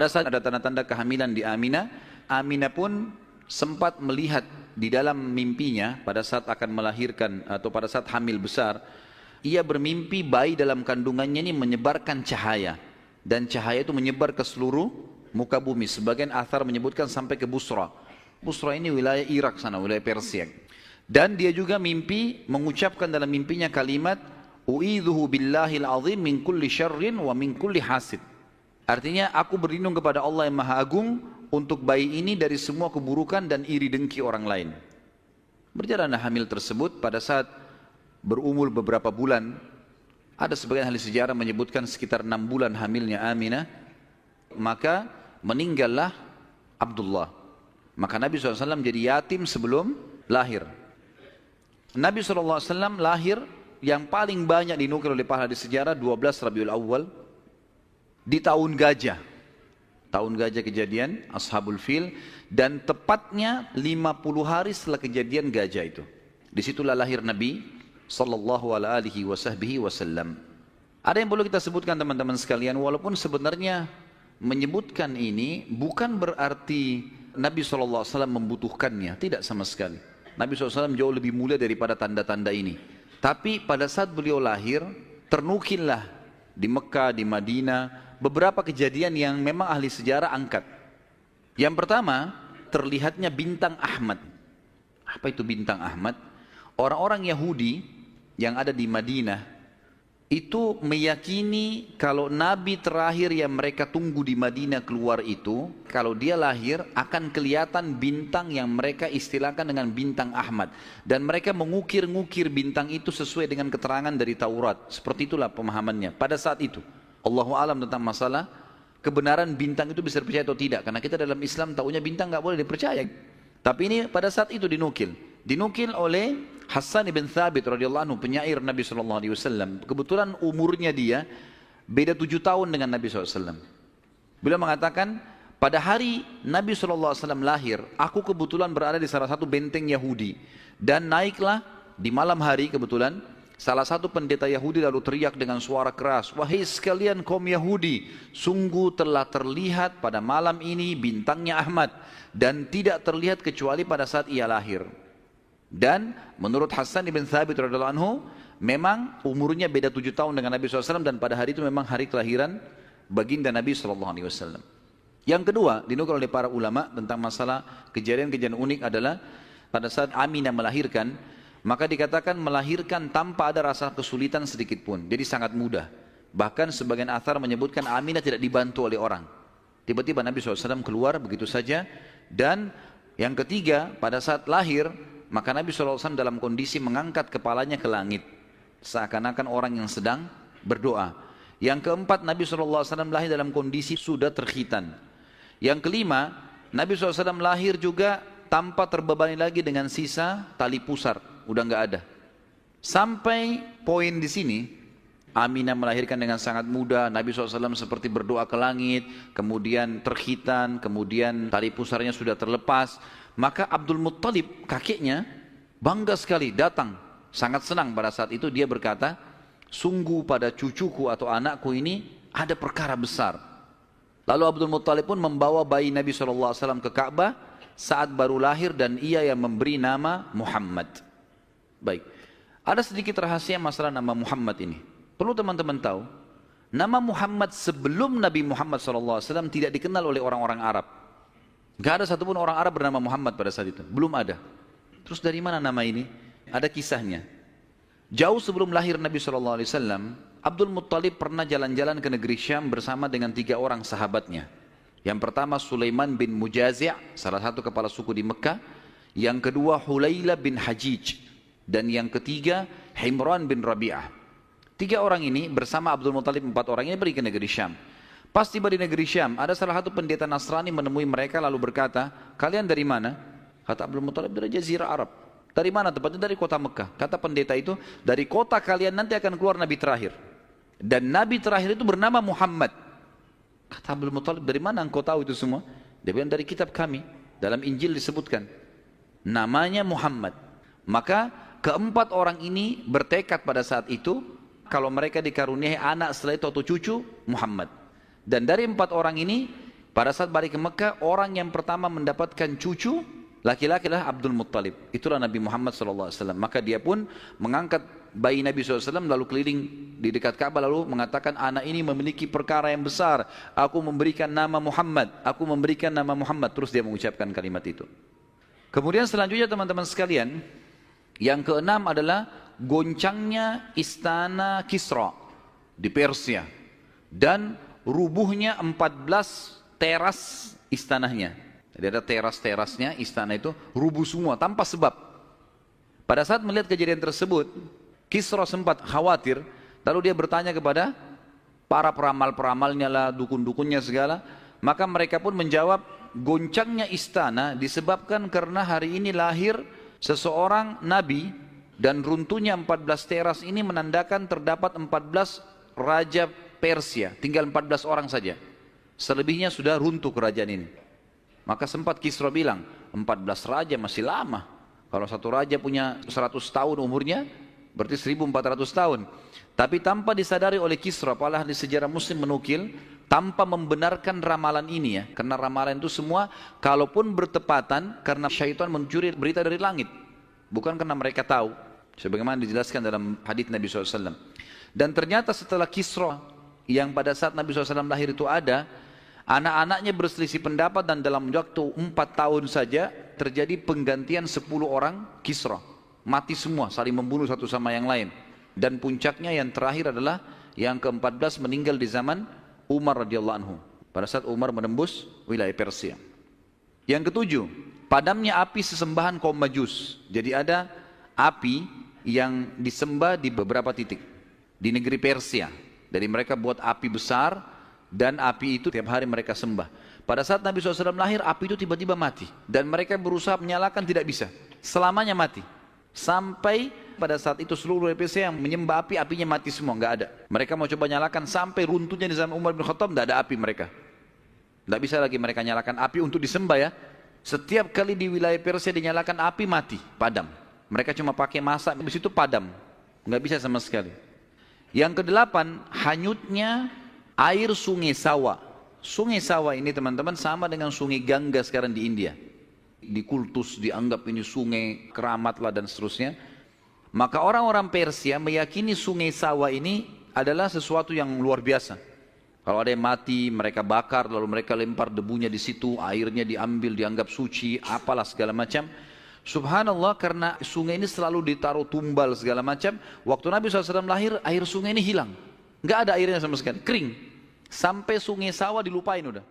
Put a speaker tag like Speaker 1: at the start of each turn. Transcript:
Speaker 1: Pada saat ada tanda-tanda kehamilan di Aminah, Aminah pun sempat melihat di dalam mimpinya pada saat akan melahirkan atau pada saat hamil besar, ia bermimpi bayi dalam kandungannya ini menyebarkan cahaya, dan cahaya itu menyebar ke seluruh muka bumi. Sebagian athar menyebutkan sampai ke Busra. Busra ini wilayah Irak sana, wilayah Persia. Dan dia juga mimpi mengucapkan dalam mimpinya kalimat u'idzuhu billahil azim min kulli syarrin wa min kulli hasid. Artinya aku berlindung kepada Allah yang Maha Agung untuk bayi ini dari semua keburukan dan iri dengki orang lain. Berjalanlah hamil tersebut. Pada saat berumur beberapa bulan, ada sebagian ahli sejarah menyebutkan sekitar 6 bulan hamilnya Aminah, maka meninggallah Abdullah. Maka Nabi SAW jadi yatim sebelum lahir. Nabi SAW lahir yang paling banyak dinukil oleh para ahli sejarah 12 Rabiul Awal di tahun gajah. Tahun gajah kejadian Ashabul Fil, dan tepatnya 50 hari setelah kejadian gajah itu. Disitulah lahir Nabi sallallahu alaihi wasallam. Ada yang perlu kita sebutkan teman-teman sekalian, walaupun sebenarnya menyebutkan ini bukan berarti Nabi SAW membutuhkannya, tidak sama sekali. Nabi SAW jauh lebih mulia daripada tanda-tanda ini. Tapi pada saat beliau lahir, ternukillah di Mekah, di Madinah, beberapa kejadian yang memang ahli sejarah angkat. Yang pertama, terlihatnya bintang Ahmad. Apa itu bintang Ahmad? Orang-orang Yahudi yang ada di Madinah itu meyakini kalau Nabi terakhir yang mereka tunggu di Madinah keluar itu, kalau dia lahir akan kelihatan bintang yang mereka istilahkan dengan bintang Ahmad. Dan mereka mengukir-ngukir bintang itu sesuai dengan keterangan dari Taurat. Seperti itulah pemahamannya pada saat itu. Allahu alam tentang masalah kebenaran bintang itu bisa dipercaya atau tidak. Karena kita dalam Islam taunya bintang nggak boleh dipercaya. Tapi ini pada saat itu dinukil oleh Hassan ibn Thabit radhiyallahu anhu, penyair Nabi SAW. Kebetulan umurnya dia beda 7 tahun dengan Nabi SAW. Beliau mengatakan, pada hari Nabi SAW lahir, aku kebetulan berada di salah satu benteng Yahudi. Dan naiklah di malam hari kebetulan, salah satu pendeta Yahudi lalu teriak dengan suara keras, wahai sekalian kaum Yahudi, sungguh telah terlihat pada malam ini bintangnya Ahmad, dan tidak terlihat kecuali pada saat ia lahir. Dan menurut Hassan ibn Thabit radhiyallahu anhu, memang umurnya beda 7 tahun dengan Nabi SAW, dan pada hari itu memang hari kelahiran baginda Nabi SAW. Yang kedua, dinukil oleh para ulama tentang masalah kejadian-kejadian unik adalah pada saat Aminah melahirkan, maka dikatakan melahirkan tanpa ada rasa kesulitan sedikit pun. Jadi sangat mudah. Bahkan sebagian athar menyebutkan Aminah tidak dibantu oleh orang. Tiba-tiba Nabi SAW keluar begitu saja. Dan yang ketiga, pada saat lahir, maka Nabi SAW dalam kondisi mengangkat kepalanya ke langit. Seakan-akan orang yang sedang berdoa. Yang keempat, Nabi SAW lahir dalam kondisi sudah terkhitan. Yang kelima, Nabi SAW lahir juga tanpa terbebani lagi dengan sisa tali pusar. Udah nggak ada. Sampai poin di sini, Aminah melahirkan dengan sangat mudah. Nabi SAW seperti berdoa ke langit, kemudian terkhitan, kemudian tali pusarnya sudah terlepas. Maka Abdul Muttalib, kakeknya, bangga sekali datang. Sangat senang pada saat itu. Dia berkata, sungguh pada cucuku atau anakku ini ada perkara besar. Lalu Abdul Muttalib pun membawa bayi Nabi SAW ke Ka'bah saat baru lahir, dan ia yang memberi nama Muhammad. Baik, ada sedikit rahasia masalah nama Muhammad ini. Perlu teman-teman tahu, nama Muhammad sebelum Nabi Muhammad SAW tidak dikenal oleh orang-orang Arab. Gak ada satupun orang Arab bernama Muhammad pada saat itu, belum ada. Terus dari mana nama ini? Ada kisahnya. Jauh sebelum lahir Nabi SAW, Abdul Muttalib pernah jalan-jalan ke negeri Syam bersama dengan 3 orang sahabatnya. Yang pertama Sulaiman bin Mujazi', salah satu kepala suku di Mekah. Yang kedua Hulayla bin Hajij. Dan yang ketiga Himran bin Rabi'ah. 3 orang ini bersama Abdul Muttalib, 4 orang ini pergi ke negeri Syam. Pas tiba di negeri Syam, ada salah satu pendeta Nasrani menemui mereka lalu berkata, kalian dari mana? Kata Abdul Muttalib, dari Jazirah Arab. Dari mana? Tepatnya dari kota Mekah. Kata pendeta itu, dari kota kalian nanti akan keluar Nabi terakhir. Dan Nabi terakhir itu bernama Muhammad. Kata Abdul Muttalib, dari mana engkau tahu itu semua? Dia bilang, dari kitab kami. Dalam Injil disebutkan. Namanya Muhammad. Maka keempat orang ini bertekad pada saat itu, kalau mereka dikaruniai anak setelah itu atau cucu, Muhammad. Dan dari 4 orang ini, Pada saat balik ke Mekah, orang yang pertama mendapatkan cucu laki-laki adalah Abdul Muttalib. Itulah Nabi Muhammad SAW. Maka dia pun mengangkat bayi Nabi SAW lalu keliling di dekat Ka'bah lalu mengatakan, anak ini memiliki perkara yang besar. Aku memberikan nama Muhammad. Aku memberikan nama Muhammad. Terus dia mengucapkan kalimat itu. Kemudian selanjutnya teman-teman sekalian, yang keenam adalah goncangnya istana Kisra di Persia dan rubuhnya 14 teras istananya. Jadi ada teras-terasnya istana itu rubuh semua tanpa sebab. Pada saat melihat kejadian tersebut, Kisra sempat khawatir, lalu dia bertanya kepada para peramal-peramalnya lah, dukun-dukunnya segala. Maka mereka pun menjawab, goncangnya istana disebabkan karena hari ini lahir seseorang nabi dan runtuhnya 14 teras ini menandakan terdapat 14 raja Persia, tinggal 14 orang saja. Selebihnya sudah runtuh kerajaan ini. Maka sempat Kisra bilang, 14 raja masih lama. Kalau satu raja punya 100 tahun umurnya, berarti 1400 tahun. Tapi tanpa disadari oleh Kisra, para ahli sejarah muslim menukil, tanpa membenarkan ramalan ini ya. Karena ramalan itu semua, kalaupun bertepatan, karena syaitan mencuri berita dari langit. Bukan karena mereka tahu. Sebagaimana dijelaskan dalam hadits Nabi SAW. Dan ternyata setelah Kisra, yang pada saat Nabi SAW lahir itu ada, anak-anaknya berselisih pendapat dan dalam waktu 4 tahun saja terjadi penggantian 10 orang Kisra. Mati semua, saling membunuh satu sama yang lain. Dan puncaknya yang terakhir adalah yang ke-14 meninggal di zaman Umar radhiyallahu anhu. Pada saat Umar menembus wilayah Persia. Yang ketujuh, padamnya api sesembahan kaum Majus. Jadi ada api yang disembah di beberapa titik di negeri Persia. Jadi mereka buat api besar dan api itu tiap hari mereka sembah. Pada saat Nabi SAW lahir, api itu tiba-tiba mati. Dan mereka berusaha menyalakan, tidak bisa. Selamanya mati. Sampai pada saat itu seluruh Persia yang menyembah api, apinya mati semua, nggak ada. Mereka mau coba nyalakan sampai runtuhnya di zaman Umar bin Khattab, nggak ada api mereka. Nggak bisa lagi mereka nyalakan api untuk disembah ya. Setiap kali di wilayah Persia dinyalakan api, mati, padam. Mereka cuma pakai masak, habis itu padam. Nggak bisa sama sekali. Yang kedelapan, hanyutnya air sungai Sawa. Sungai Sawa ini teman-teman sama dengan sungai Gangga sekarang di India. Di kultus dianggap ini sungai keramat lah dan seterusnya. Maka orang-orang Persia meyakini sungai Sawa ini adalah sesuatu yang luar biasa. Kalau ada yang mati, mereka bakar, lalu mereka lempar debunya di situ, airnya diambil, dianggap suci, apalah segala macam. Subhanallah, karena sungai ini selalu ditaruh tumbal segala macam. Waktu Nabi SAW lahir, air sungai ini hilang. Nggak ada airnya sama sekali, kering. Sampai sungai Sawa dilupain udah.